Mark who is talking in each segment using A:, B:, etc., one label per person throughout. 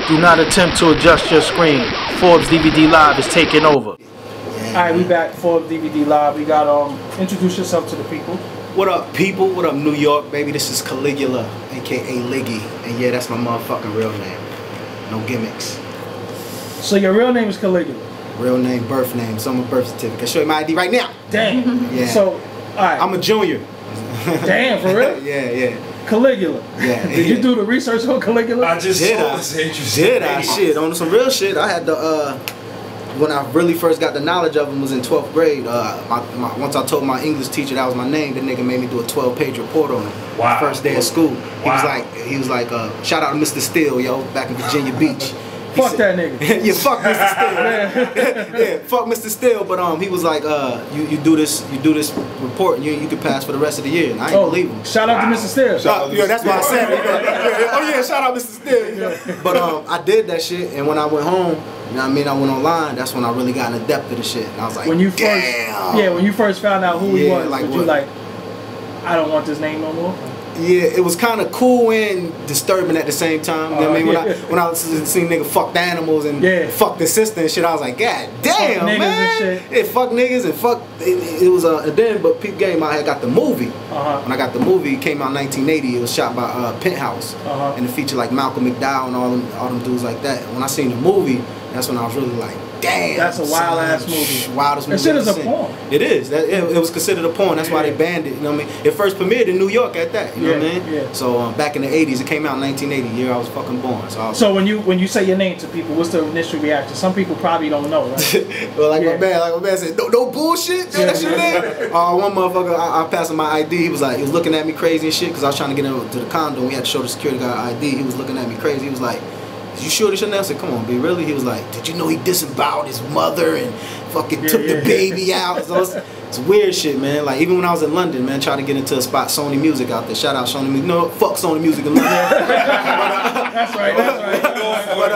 A: Do not attempt to adjust your screen. Forbes DVD Live is taking over.
B: Alright, we back for DVD Live. We got introduce yourself to the people.
C: What up, people? What up, New York, baby? This is Caligula, aka Liggy, and yeah, that's my motherfucking real name. No gimmicks.
B: So your real name is Caligula.
C: Real name, birth name. So I'm a birth certificate. I'll show you my ID right now.
B: Damn.
C: Yeah.
B: So, alright.
C: I'm a junior.
B: Damn, for real?
C: Yeah.
B: Caligula.
C: Yeah.
B: Did you do the research on Caligula?
D: I just
C: did I shit on some real shit. I had the when I really first got the knowledge of him was in 12th grade. Once I told my English teacher that was my name, the nigga made me do a 12-page report on him.
D: Wow.
C: First day of school.
D: Wow.
C: He was like, shout out to Mr. Steele, yo, back in Virginia Beach.
B: Fuck that nigga.
C: Yeah, fuck Mr. Steele. Yeah, fuck Mr. Steele. But he was like, you do this report, and you can pass for the rest of the year. And I ain't believe him.
B: Shout out to Mr. Steele.
C: Yeah, that's why I said it. Oh yeah, shout out Mr. Steele. Yeah. But I did that shit, and when I went home, you know what I mean, I went online. That's when I really got in depth of the shit. And I was like,
B: when you
C: damn.
B: When you first found out who he was,
C: like
B: you like, I don't want this name no more.
C: Yeah, it was kind of cool and disturbing at the same time. You know what I mean? When I seen nigga fuck the animals and fuck the sister and shit, I was like, God damn,
B: fuck
C: man. Yeah, fuck niggas and fuck. It was and then, but peep game, I had got the movie. When I got the movie, it came out in 1980. It was shot by Penthouse, and it featured like Malcolm McDowell and all them dudes like that. When I seen the movie, that's when I was really like, damn,
B: that's a wild ass movie.
C: Wildest movie.
B: That shit is a porn.
C: It is. It was considered a porn. That's why they banned it. You know what I mean? It first premiered in New York at that. You know what I mean?
B: Yeah.
C: So back in the 80s, it came out in 1980, year I was fucking born.
B: So when you say your name to people, what's the initial reaction? Some people probably don't know, right?
C: Well, like my man said, no bullshit. That's your name. One motherfucker, I passed him my ID. He was looking at me crazy and shit because I was trying to get into the condo. And we had to show the security guard ID. He was looking at me crazy. He was like, you sure this your name? I said, come on, B, really? He was like, did you know he disemboweled his mother and fucking took the baby out? So it's weird shit, man. Like, even when I was in London, man, trying to get into a spot, Sony Music out there. Shout out Sony Music. No, fuck Sony Music in London.
B: That's right.
C: But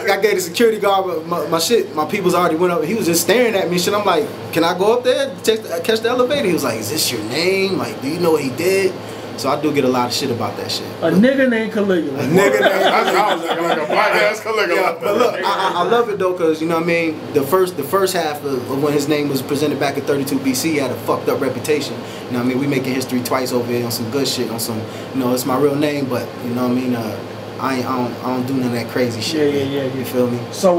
C: I gave the security guard my people's already went up. He was just staring at me. Shit, I'm like, can I go up there, catch the elevator? He was like, is this your name? Like, do you know what he did? So I do get a lot of shit about that shit.
B: A nigga named Caligula.
C: A nigga named
D: I was like a black ass Caligula.
C: Yeah, but look, I love it though, cause you know what I mean. The first half of when his name was presented back in 32 BC, he had a fucked up reputation. You know what I mean? We making history twice over here on some good shit, on some, you know, it's my real name, but you know what I mean. I don't do none of that crazy shit.
B: Yeah.
C: You feel me?
B: So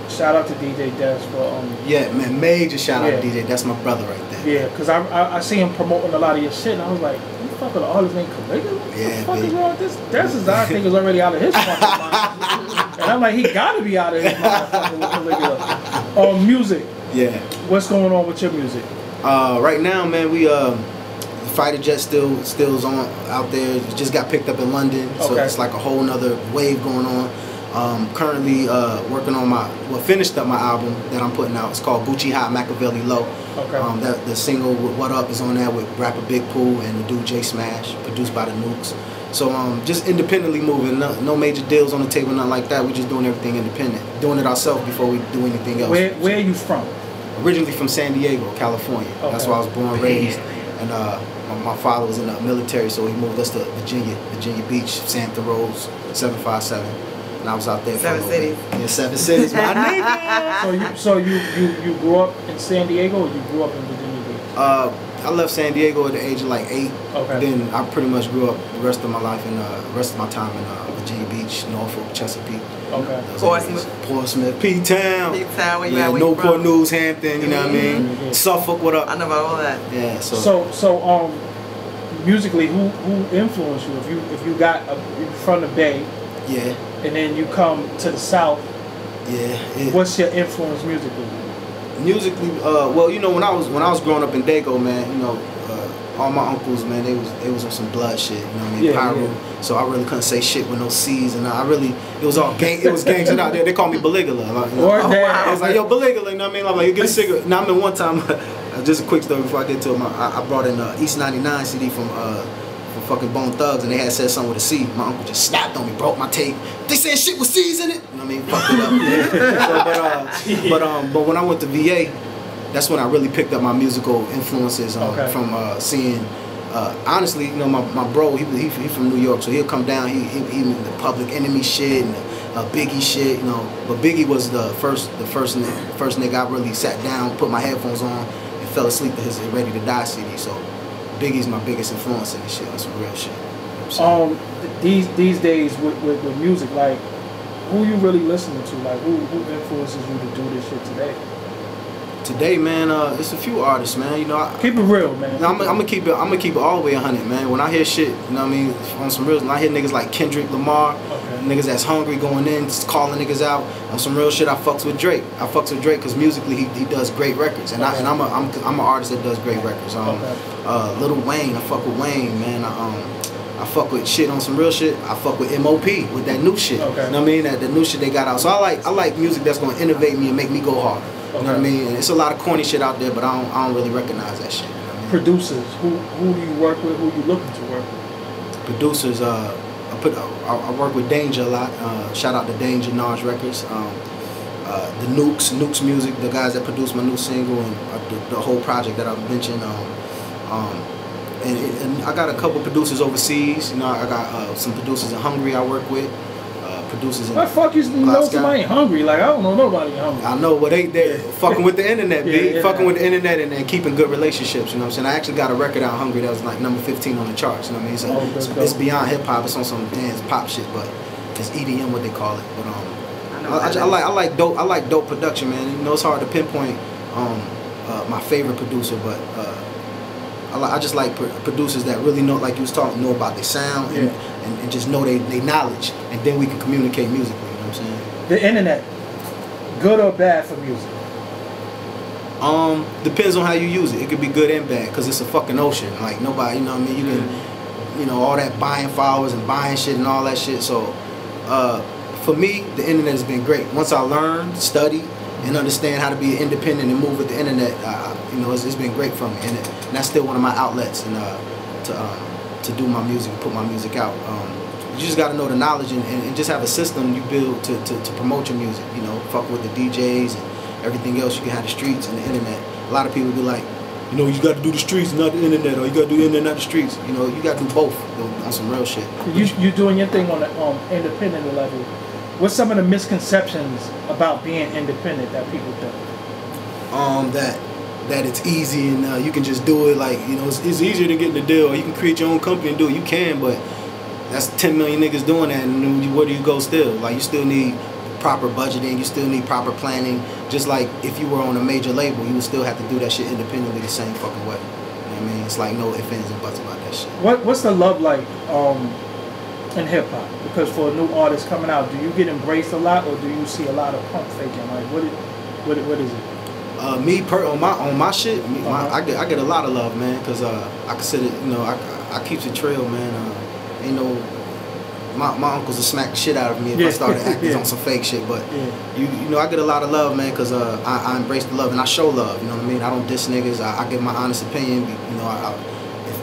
B: shout out to DJ Des for
C: Yeah, man, major shout out to DJ. That's my brother right there.
B: Yeah, cause I see him promoting a lot of your shit, and I was like, fucking artist named Caligula? What the fuck is wrong with this? That's his I think is already out of his fucking mind. And I'm like, he gotta be out of his mind fucking with Caligula. Music. Yeah. What's going on with your music?
C: Right now, man, we Fighter Jet still's on out there. It just got picked up in London, so it's like a whole nother wave going on. Currently working on finished up my album that I'm putting out. It's called Gucci High, Machiavelli Low. The single with What Up is on there with rapper Big Pooh and the dude J Smash, produced by the Nukes. So just independently moving, no major deals on the table, nothing like that. We're just doing everything independent, doing it ourselves before we do anything else.
B: Where are you from?
C: Originally from San Diego, California. That's where I was born and raised. And my father was in the military, so he moved us to Virginia Beach, Santa Rose, 757. And I was out there.
E: 7 cities.
C: Yeah, 7 cities, my nigga.
B: So you grew up in San Diego, or you grew up in Virginia Beach?
C: I left San Diego at the age of like 8. Then I pretty much grew up the rest of my life and the rest of my time in Virginia Beach, Norfolk, Chesapeake. Portsmouth, P-Town.
E: P-Town, where you
C: at? Newport News, Hampton. You know what I mean? Suffolk, what up?
E: I know about all that.
C: Yeah.
B: So musically, who influenced you? If you got from the Bay.
C: Yeah.
B: And then you come to the South.
C: Yeah.
B: What's your influence musically?
C: Musically, well, you know, when I was growing up in Dago, man, you know, all my uncles, man, they was on some blood shit. You know what I mean? Pyro. So I really couldn't say shit with no C's, and it was all gang. It was gangs out there. They called me Beligula. Like, you know, I was like, yo, Beligula. You know what I mean? I'm like, you get a cigarette. Now I remember one time. Just a quick story before I get to it. I brought in East 99 CD from fucking Bone Thugs, and they had said something with a C. My uncle just snapped on me, broke my tape. They said shit with C's in it. You know what I mean? Fucked it up. But when I went to VA, that's when I really picked up my musical influences from seeing honestly, you know, my bro, he from New York, so he'll come down. He in the Public Enemy shit and Biggie shit, you know. But Biggie was the first nigga I really sat down, put my headphones on, and fell asleep to his Ready to Die CD. So Biggie's my biggest influence in this shit. That's some real shit.
B: These days with music, like, who you really listening to? Like, who influences you to do this shit today?
C: Today, man, it's a few artists, man. You know,
B: keep it real, man.
C: I'm gonna keep it all the way 100, man. When I hear shit, you know what I mean, on some real, when I hear niggas like Kendrick Lamar, niggas that's hungry going in, just calling niggas out on some real shit. I fucks with Drake. I fucks with Drake because musically he does great records, and I'm an artist that does great records. Lil Wayne, I fuck with Wayne, man. I fuck with shit on some real shit. I fuck with MOP with that new shit. Okay. You know what I mean? That the new shit they got out. So I like music that's gonna innovate me and make me go hard. You know what I mean? And it's a lot of corny shit out there, but I don't really recognize that shit. You know what I mean?
B: Producers, who do you work with? Who you looking to work with?
C: Producers, I work with Danger a lot. Shout out to Danger, Naj Records. The Nukes Music, the guys that produced my new single and the whole project that I've mentioned. And I got a couple producers overseas. You know, I got some producers in Hungary I work with. Producers in
B: what the fuck you know somebody hungry? Like, I don't know nobody hungry.
C: I know, but they fucking with the internet, fucking with the internet and keeping good relationships, you know what I'm saying? I actually got a record out Hungry that was like number 15 on the charts, you know what I mean? So it's beyond hip hop, it's on some dance pop shit, but it's EDM what they call it. But I like dope production, man. You know, it's hard to pinpoint my favorite producer, but I just like producers that really know, like you was talking, know about their sound and just know they knowledge, and then we can communicate musically, you know what I'm saying?
B: The internet, good or bad for music?
C: Depends on how you use it. It could be good and bad, because it's a fucking ocean. Like, nobody, you know what I mean? You can, you know, all that buying followers and buying shit and all that shit. So, for me, the internet has been great. Once I learned, studied, and understand how to be independent and move with the internet, you know, it's been great for me, and that's still one of my outlets, and to do my music, put my music out. You just got to know the knowledge and just have a system you build to promote your music. You know, fuck with the DJs and everything else. You can have the streets and the internet. A lot of people be like, you know, you got to do the streets, not the internet, or you got to do the internet, not the streets. You know, you got to do both on some real shit.
B: You doing your thing on the independent level. What's some of the misconceptions about being independent that people think?
C: That it's easy and you can just do it. Like, you know, it's easier to get the deal. Or you can create your own company and do it. You can, but that's 10 million niggas doing that, and where do you go still? Like, you still need proper budgeting. You still need proper planning. Just like if you were on a major label, you would still have to do that shit independently the same fucking way. You know what I mean? It's like no ifs, ands, and buts about that shit.
B: What's the love like in hip hop? Because for a new artist coming out, do you get embraced a lot, or do you see a lot of pump faking? Like, what is it?
C: On my shit, I get a lot of love, man, because I consider, you know, I keep it trail, man. You know, my uncles will smack the shit out of me if I started acting on some fake shit, but you know, I get a lot of love, man, because I embrace the love and I show love. You know what I mean? I don't diss niggas. I give my honest opinion. You know,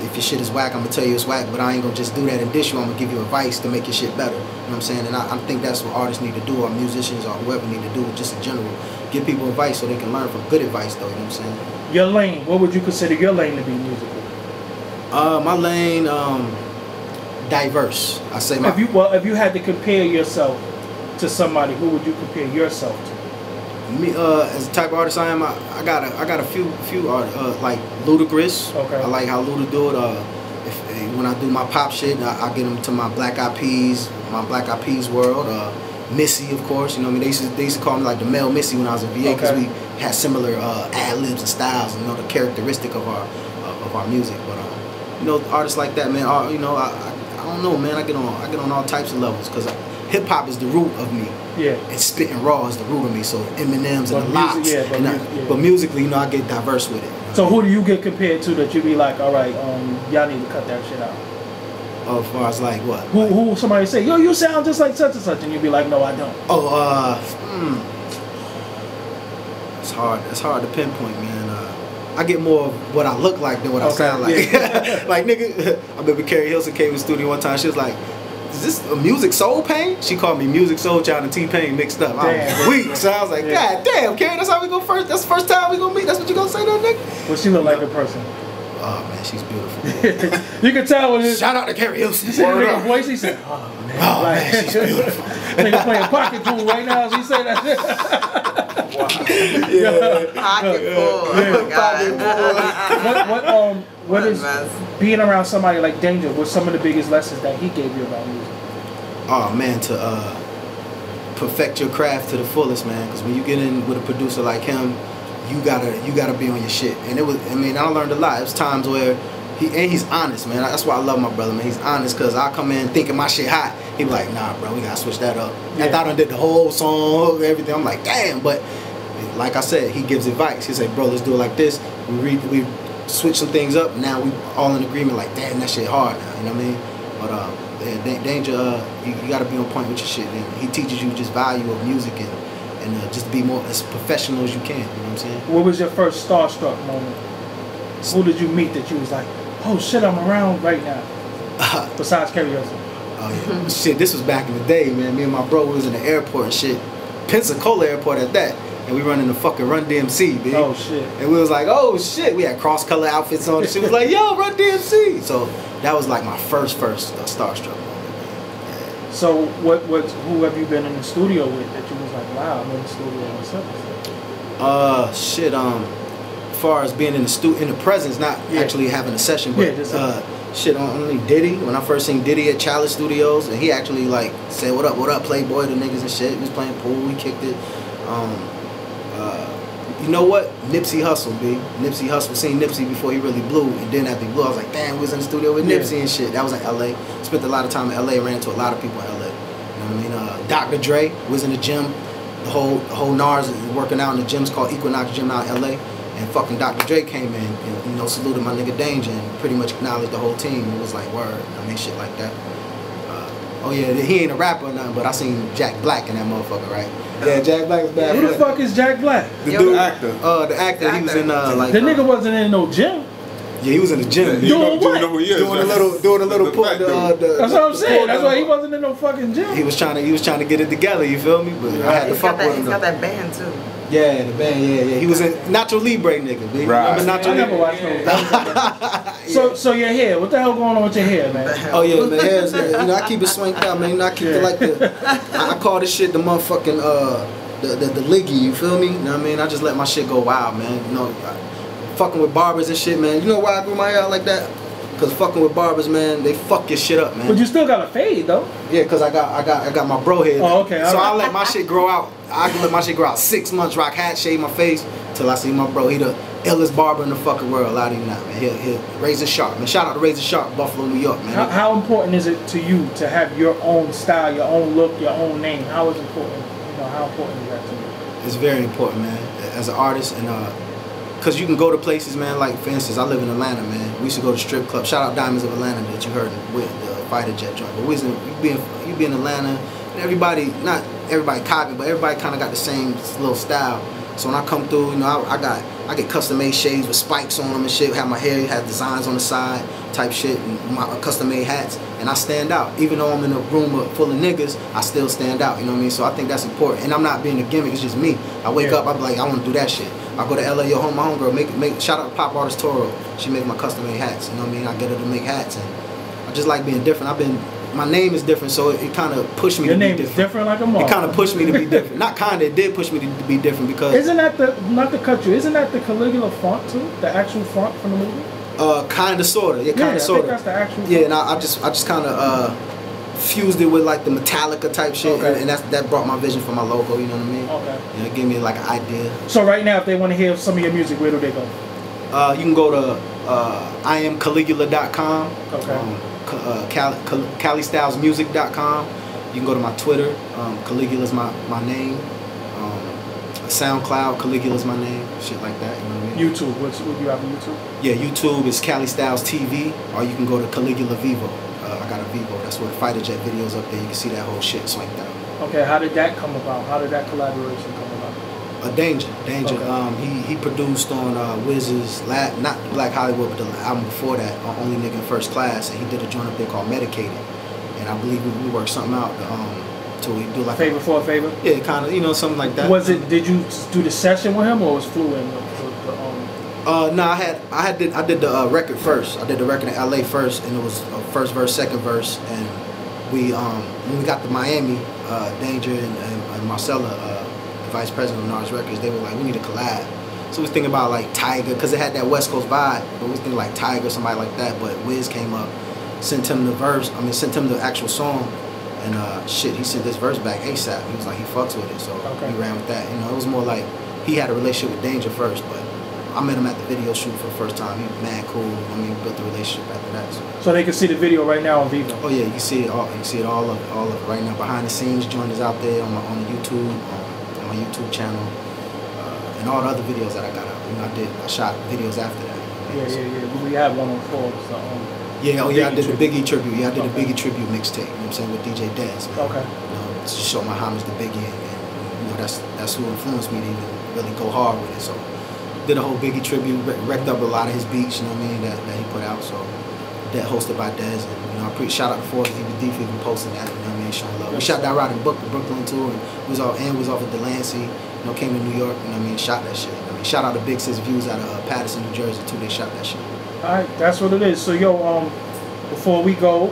C: if your shit is whack, I'm gonna tell you it's whack, but I ain't gonna just do that and diss you. I'm gonna give you advice to make your shit better. You know what I'm saying? And I think that's what artists need to do, or musicians, or whoever need to do, just in general. Give people advice so they can learn from good advice, though. You know what I'm saying?
B: Your lane. What would you consider your lane to be musically?
C: My lane, diverse. I say my.
B: If you had to compare yourself to somebody, who would you compare yourself to?
C: Me, as the type of artist I am, I got a few artists, like Ludacris. Okay. I like how Luda do it. When I do my pop shit, I get them to my Black Eyed Peas world. Missy, of course, you know what I mean? They used to call me like the male Missy when I was in VA, because we had similar ad-libs and styles, and, you know, the characteristic of our music. But you know, artists like that, man, you know, I don't know, man, I get on all types of levels, because hip hop is the root of me. Yeah. And spitting raw is the root of me. So Eminem's and the Lox. But musically, you know, I get diverse with it. You know?
B: So who do you get compared to that you be like, all right, y'all need to cut that shit out?
C: As far as like what?
B: Who somebody say, yo, you sound just like such and such, and you be like, no, I don't.
C: It's hard to pinpoint, man. I get more of what I look like than what I sound like. Yeah. Like, nigga, I remember Carrie Hilson came in the studio one time. She was like, is this a Music Soul Pain? She called me Music Soul Child and T-Pain mixed up. I was weak. So I was like, God damn, Carrie, that's how we go first. That's the first time we gonna meet. That's what you gonna say to that nigga?
B: What she look like in person?
C: Oh man, she's beautiful.
B: You can tell when
C: Shout out to Carrie Hilson.
B: nigga voice, he said, "Oh man,
C: Oh
B: like,
C: man, she's beautiful.
B: nigga playing pocket pool right now." As he said that.
E: Pocket full.
B: What is being around somebody like Danger? What's some of the biggest lessons that he gave you about music?
C: Oh man, to perfect your craft to the fullest, man. Because when you get in with a producer like him, you gotta be on your shit. And it was, I mean, I learned a lot. It was times where he's honest, man. That's why I love my brother, man. He's honest, because I come in thinking my shit hot. He be like, nah, bro, we gotta switch that up. Yeah. After I done did the whole song, everything, I'm like, damn. But like I said, he gives advice. He say, bro, let's do it like this. We switch some things up. Now we all in agreement. Like, damn, that shit hard now. You know what I mean? But yeah, Danger, you gotta be on point with your shit. And he teaches you just value of music and just be more as professional as you can. You know what I'm saying?
B: What was your first starstruck moment? Who did you meet that you was like, oh shit, I'm around right now? Besides karaoke.
C: Oh yeah. Shit, this was back in the day, man. Me and my bro was in the airport and shit. Pensacola Airport at that. And we running the fucking Run DMC, bitch.
B: Oh shit.
C: And we was like, oh shit. We had cross color outfits on and shit. Was like, yo, Run DMC. So that was like my first starstruck moment. Yeah.
B: So who have you been in the studio with that you was like, wow, I'm in the studio myself?
C: Shit, as far as being in the presence, not actually having a session, but shit, only Diddy. When I first seen Diddy at Chalice Studios, and he actually like said, what up, Playboy, the niggas and shit. He was playing pool, we kicked it. You know what? Nipsey Hussle, B. Nipsey Hussle. Seen Nipsey before he really blew, and then after he blew, I was like, damn, we was in the studio with Nipsey and shit. That was in LA. Spent a lot of time in LA, ran into a lot of people in LA. You know what I mean? Dr. Dre was in the gym. The whole NARS is working out in the gym's called Equinox Gym out in LA. And fucking Dr. Dre came in and, you know, saluted my nigga Danger and pretty much acknowledged the whole team. It was like, word. I mean, shit like that. Oh yeah, he ain't a rapper or nothing, but I seen Jack Black in that motherfucker, right? Yeah, Jack Black was bad.
B: Who the fuck is Jack Black?
C: The dude, actor. The actor. He was in like.
B: The nigga wasn't in no gym.
C: Yeah, he was in the gym.
B: Doing what?
C: Doing a little pull.
B: That's what I'm saying. That's why he wasn't in no fucking gym.
C: He was trying to get it together. You feel me? But I had to fuck with him.
E: He's got that band too.
C: Yeah, the band. Yeah. He was in Nacho Libre, nigga. Dude.
A: Right.
C: Remember Nacho
B: I never watched those. So your hair. What the hell going on with your hair, man?
C: Oh yeah, the hair's. You know, I keep it swanked out, man. You know, I keep it like the. I call this shit the motherfucking the liggy. You feel me? You know what I mean? I just let my shit go wild, man. You know, fucking with barbers and shit, man. You know why I grew my hair out like that? Cause fucking with barbers, man, they fuck your shit up, man.
B: But you still got a fade though.
C: Yeah, cause I got my bro head.
B: Oh, okay.
C: So I let my shit grow out. I can let my shit grow out 6 months, rock hat, shave my face, till I see my bro. He the illest barber in the fucking world. Out of you now, man. He'll Razor Sharp, man. Shout out to Razor Sharp, Buffalo, New York, man.
B: How important is it to you to have your own style, your own look, your own name? How is important? You know, how important is that to you?
C: It's very important, man. As an artist and cause you can go to places, man. Like for instance, I live in Atlanta, man. We used to go to strip clubs. Shout out Diamonds of Atlanta that you heard with the fighter jet joint. But you be in Atlanta, and everybody, not everybody copy, but everybody kind of got the same little style. So when I come through, you know, I get custom made shades with spikes on them and shit. Have my hair, have designs on the side, type shit, and my custom made hats, and I stand out. Even though I'm in a room full of niggas, I still stand out. You know what I mean? So I think that's important. And I'm not being a gimmick. It's just me. I wake up, I be like, I want to do that shit. I go to LA, my homegirl, make shout out to Pop Artist Toro. She makes my custom made hats. You know what I mean? I get her to make hats, and I just like being different. My name is different, so it kind of pushed me to be different. Your name is
B: different like a mother.
C: It kind of pushed me to be different. Not kind of, it did push me to be different because.
B: Isn't that not to cut you? Isn't that the Caligula font too? The actual font from the movie?
C: Kind of, sorta. Yeah, kind of, sorta.
B: I think that's the actual font.
C: Yeah, and I just kind of fused it with like the Metallica type shit,
B: okay.
C: and that brought my vision for my logo. You know what I mean?
B: Okay.
C: You know, it gave me like an idea.
B: So right now, if they want to hear some of your music, where do they go?
C: You can go to IamCaligula.com.
B: Okay.
C: CaliStylesMusic.com. You can go to my Twitter. Caligula's my name. SoundCloud, Caligula's my name. Shit like that. You know what I mean?
B: YouTube. What you have on YouTube?
C: Yeah, YouTube is Cali Styles TV, or you can go to Caligula Vivo. I got a Vivo. That's where the fighter jet videos up there. You can see that whole shit swanked out.
B: Okay, how did that come about? How did that collaboration come about?
C: Danger.
B: Okay.
C: He produced on Wiz's not Black Hollywood, but the album before that, Only Nigga in First Class, and he did a joint up there called Medicated, and I believe we worked something out to we do like
B: favor for a favor.
C: Yeah, kind of, you know, something like that.
B: Was it? Did you do the session with him, or was Flu in?
C: No, I did the record first. I did the record in LA first, and it was first verse, second verse, and we when we got to Miami, Danger and Marcella, the vice president of NARS Records, they were like, we need a collab. So we was thinking about like Tyga, because it had that West Coast vibe. But we was thinking like Tyga, somebody like that. But Wiz came up, sent him the verse. I mean, sent him the actual song, and shit, he sent this verse back ASAP. He was like, he fucks with it, so we ran with that. You know, it was more like he had a relationship with Danger first, but I met him at the video shoot for the first time. He was mad cool. I mean, we built the relationship after that.
B: So they can see the video right now on Vivo.
C: Oh yeah, you can see it all. You can see it all of it right now. Behind the scenes joint is out there on the YouTube, on my YouTube channel, and all the other videos that I got out. You know, I shot videos after that.
B: Yeah. We have one on Forbes.
C: I did the Biggie tribute. Yeah, I did the Biggie tribute mixtape. You know what I'm saying, with DJ Dez. Man.
B: Okay.
C: You know, to show my homage to Biggie, and you know that's who influenced me to even really go hard with it. So did a whole Biggie tribute, wrecked up a lot of his beats. You know what I mean, that he put out. So that hosted by Dez, and you know, shout out to Forbes DVD for even posting that. You know what I mean, showing love. We shot that route in Brooklyn too, and was off of Delancey. You know, came to New York. You know what I mean, shot that shit. You know what I mean, shout out to Big Sis Views out of Patterson, New Jersey too. They shot that shit.
B: All right, that's what it is. So yo, before we go,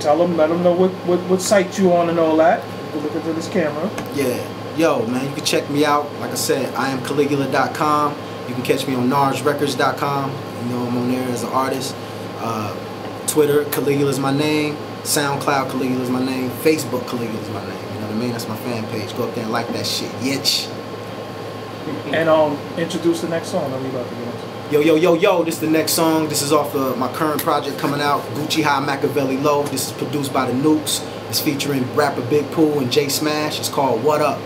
B: let them know what site you on and all that. Go look into this camera.
C: Yeah. Yo, man, you can check me out. Like I said, I am Caligula.com. You can catch me on NarsRecords.com. You know, I'm on there as an artist. Twitter, Caligula is my name. SoundCloud, Caligula is my name. Facebook, Caligula is my name. You know what I mean? That's my fan page. Go up there and like that shit. Yitch.
B: And introduce the next song that we about to get into.
C: Yo, this is the next song. This is off of my current project coming out, Gucci High Machiavelli Low. This is produced by the Nukes. It's featuring rapper Big Pooh and Jay Smash. It's called What Up.